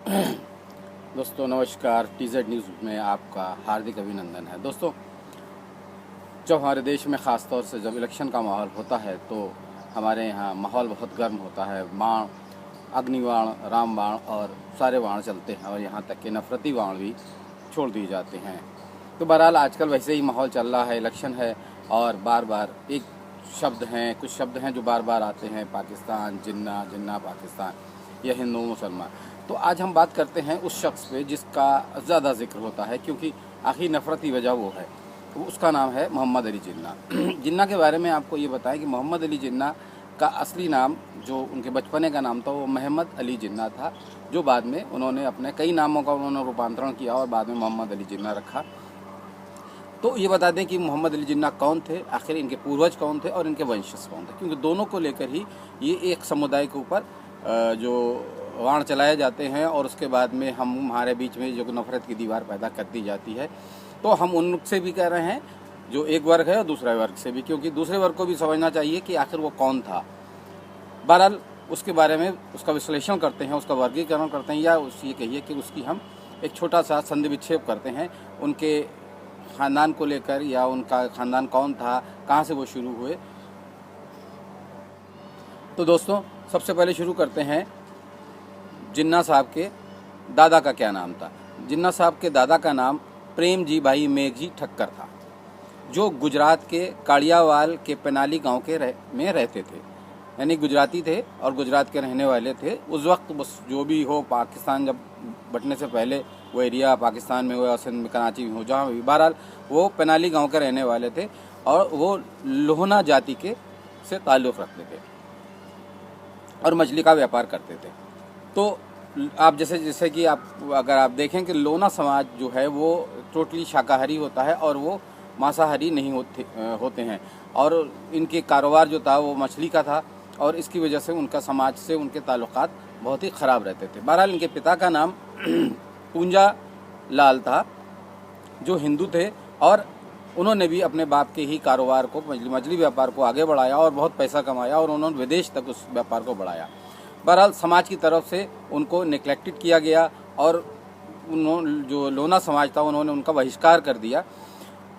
दोस्तों नमस्कार। TZ news में आपका हार्दिक अभिनंदन है। दोस्तों, जब हमारे देश में ख़ास तौर से जब इलेक्शन का माहौल होता है तो हमारे यहाँ माहौल बहुत गर्म होता है। बाण, अग्निबाण, रामबाण और सारे बाण चलते हैं और यहाँ तक कि नफरती बाण भी छोड़ दिए जाते हैं। तो बहरहाल आजकल वैसे ही माहौल चल रहा है, इलेक्शन है और बार बार कुछ शब्द हैं जो बार बार आते हैं, पाकिस्तान, जिन्ना जिन्ना पाकिस्तान, या हिंदू मुसलमान। तो आज हम बात करते हैं उस शख्स पे जिसका ज़्यादा जिक्र होता है, क्योंकि आखिर नफरती वजह वो है। वो उसका नाम है मोहम्मद अली जिन्ना। जिन्ना के बारे में आपको ये बताएं कि मोहम्मद अली जिन्ना का असली नाम, जो उनके बचपने का नाम था, वो मोहम्मद अली जिन्ना था, जो बाद में उन्होंने अपने कई नामों का उन्होंने रूपांतरण किया और बाद में मोहम्मद अली जिन्ना रखा। तो ये बता दें कि मोहम्मद अली जिन्ना कौन थे, आखिर इनके पूर्वज कौन थे और इनके वंशज कौन थे, क्योंकि दोनों को लेकर ही ये एक समुदाय के ऊपर जो वाण चलाए जाते हैं और उसके बाद में हमारे बीच में जो नफरत की दीवार पैदा कर दी जाती है। तो हम उनसे भी कह रहे हैं जो एक वर्ग है और दूसरे वर्ग से भी, क्योंकि दूसरे वर्ग को भी समझना चाहिए कि आखिर वो कौन था। बहरहाल उसके बारे में उसका विश्लेषण करते हैं, उसका वर्गीकरण करते हैं, या ये कहिए कि उसकी हम एक छोटा सा संधि विक्षेप करते हैं उनके ख़ानदान को लेकर, या उनका ख़ानदान कौन था, कहाँ से वो शुरू हुए। तो दोस्तों, सबसे पहले शुरू करते हैं जिन्ना साहब के दादा का क्या नाम था। जिन्ना साहब के दादा का नाम प्रेम जी भाई मेघजी ठक्कर था, जो गुजरात के काड़ियावाल के पेनाली गांव में रहते थे। यानी गुजराती थे और गुजरात के रहने वाले थे। उस वक्त बस जो भी हो, पाकिस्तान जब बटने से पहले वो एरिया पाकिस्तान में हो या सिंध में, कराची में हो, जहाँ भी, बहरहाल वो पेनाली गांव के रहने वाले थे और वो लोहना जाति के से ताल्लुक़ रखते थे और मछली का व्यापार करते थे। तो आप जैसे कि अगर आप देखें कि लोना समाज जो है वो टोटली शाकाहारी होता है और वो मांसाहारी नहीं होते हैं, और इनके कारोबार जो था वो मछली का था, और इसकी वजह से उनका समाज से उनके ताल्लुकात बहुत ही ख़राब रहते थे। बहरहाल इनके पिता का नाम पूंजा लाल था, जो हिंदू थे, और उन्होंने भी अपने बाप के ही कारोबार को, मछली व्यापार को आगे बढ़ाया और बहुत पैसा कमाया और उन्होंने विदेश तक उस व्यापार को बढ़ाया। बहरहाल समाज की तरफ से उनको नेग्लेक्टेड किया गया और जो लोना समाज था उन्होंने उनका बहिष्कार कर दिया।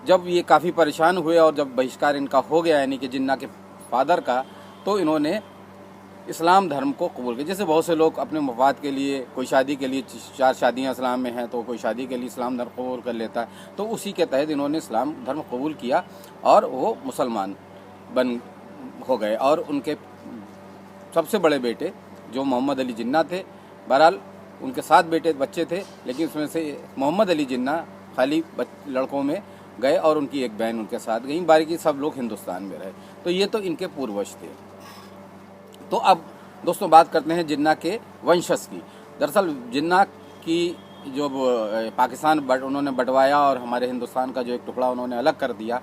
जब ये काफ़ी परेशान हुए और जब बहिष्कार इनका हो गया, यानी कि जिन्ना के फादर का, तो इन्होंने इस्लाम धर्म को कबूल किया। जैसे बहुत से लोग अपने मफाद के लिए, कोई शादी के लिए, 4 शादियाँ इस्लाम में हैं तो कोई शादी के लिए इस्लाम धर्म कबूल कर लेता है, तो उसी के तहत इन्होंने इस्लाम धर्म कबूल किया और वो मुसलमान हो गए। और उनके सबसे बड़े बेटे जो मोहम्मद अली जिन्ना थे, बहरहाल उनके 7 बच्चे थे, लेकिन उसमें से मोहम्मद अली जिन्ना खाली लड़कों में गए और उनकी एक बहन उनके साथ गई, बाकी सब लोग हिंदुस्तान में रहे। तो ये तो इनके पूर्वज थे। तो अब दोस्तों बात करते हैं जिन्ना के वंशज की। दरअसल जिन्ना की जो पाकिस्तान उन्होंने बंटवाया और हमारे हिंदुस्तान का जो एक टुकड़ा उन्होंने अलग कर दिया,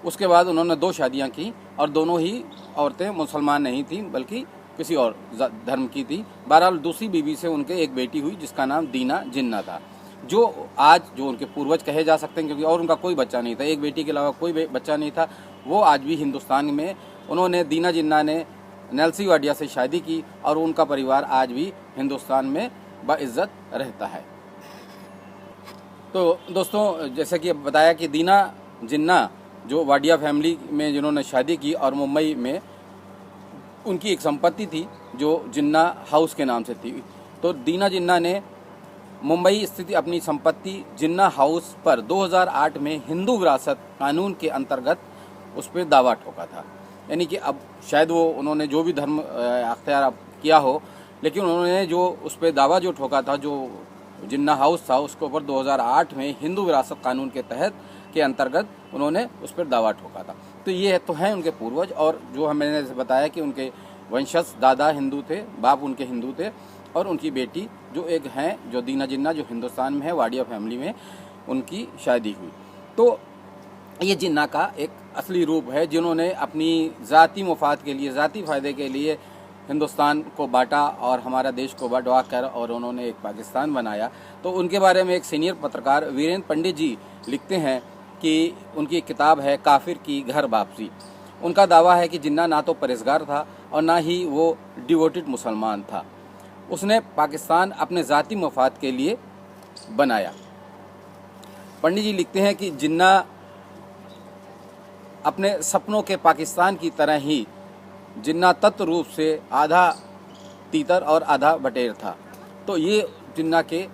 उसके बाद उन्होंने 2 शादियां की और दोनों ही औरतें मुसलमान नहीं थीं बल्कि किसी और धर्म की थी। बहरहाल दूसरी बीवी से उनके एक बेटी हुई जिसका नाम दीना जिन्ना था, जो आज जो उनके पूर्वज कहे जा सकते हैं, क्योंकि और उनका कोई बच्चा नहीं था, एक बेटी के अलावा कोई बच्चा नहीं था। वो आज भी हिंदुस्तान में, उन्होंने, दीना जिन्ना ने नेल्सी वाडिया से शादी की और उनका परिवार आज भी हिंदुस्तान में बाइज्जत रहता है। तो दोस्तों, जैसे कि बताया कि दीना जिन्ना जो वाडिया फैमिली में जिन्होंने शादी की, और मुंबई में उनकी एक संपत्ति थी जो जिन्ना हाउस के नाम से थी। तो दीना जिन्ना ने मुंबई स्थित अपनी संपत्ति जिन्ना हाउस पर 2008 में हिंदू विरासत कानून के अंतर्गत उस पर दावा ठोका था। यानी कि अब शायद वो उन्होंने जो भी धर्म अख्तियार किया हो, लेकिन उन्होंने जो उस पर दावा जो ठोका था, जो जिन्ना हाउस था, उसके ऊपर 2008 में हिंदू विरासत कानून के तहत के अंतर्गत उन्होंने उस पर दावा ठोका था। तो ये तो हैं उनके पूर्वज, और जो मैंने बताया कि उनके वंशज, दादा हिंदू थे, बाप उनके हिंदू थे, और उनकी बेटी जो एक हैं जो दीना जिन्ना, जो हिंदुस्तान में है, वाडिया फैमिली में उनकी शादी हुई। तो ये जिन्ना का एक असली रूप है, जिन्होंने अपनी ज़ाती मुफाद के लिए, ज़ाती फ़ायदे के लिए हिंदुस्तान को बांटा और हमारा देश को बंटवा कर और उन्होंने एक पाकिस्तान बनाया। तो उनके बारे में एक सीनियर पत्रकार वीरेंद्र पंडित जी लिखते हैं कि उनकी एक किताब है काफिर की घर वापसी। उनका दावा है कि जिन्ना ना तो परहेजगार था और ना ही वो डिवोटेड मुसलमान था। उसने पाकिस्तान अपने ज़ाती मफाद के लिए बनाया। पंडित जी लिखते हैं कि जिन्ना अपने सपनों के पाकिस्तान की तरह ही जिन्ना तत्व रूप से आधा तीतर और आधा बटेर था। तो ये जिन्ना के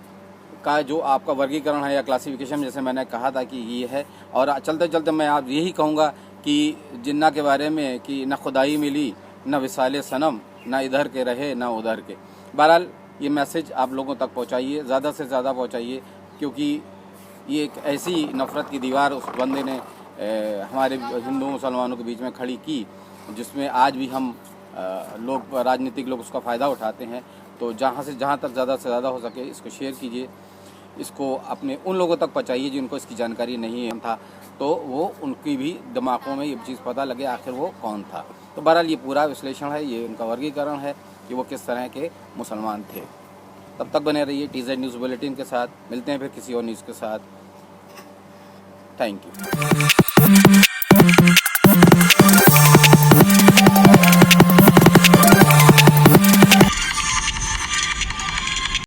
का जो आपका वर्गीकरण है या क्लासिफिकेशन, जैसे मैंने कहा था कि ये है। और चलते चलते मैं आप यही कहूँगा कि जिन्ना के बारे में कि न खुदाई मिली न विसाले सनम, न इधर के रहे न उधर के। बहरहाल ये मैसेज आप लोगों तक पहुँचाइए, ज़्यादा से ज़्यादा पहुँचाइए, क्योंकि ये एक ऐसी नफ़रत की दीवार उस बंदे ने हमारे हिंदू मुसलमानों के बीच में खड़ी की, जिसमें आज भी हम लोग, राजनीतिक लोग उसका फ़ायदा उठाते हैं। तो जहाँ तक ज़्यादा से ज़्यादा हो सके इसको शेयर कीजिए, इसको अपने उन लोगों तक पहुँचाइए जिनको इसकी जानकारी नहीं था, तो वो उनकी भी दिमागों में ये चीज़ पता लगे आखिर वो कौन था। तो बहरहाल ये पूरा विश्लेषण है, ये उनका वर्गीकरण है कि वो किस तरह के मुसलमान थे। तब तक बने रहिए TZ न्यूज़ बुलेटिन के साथ। मिलते हैं फिर किसी और न्यूज़ के साथ। Thank you.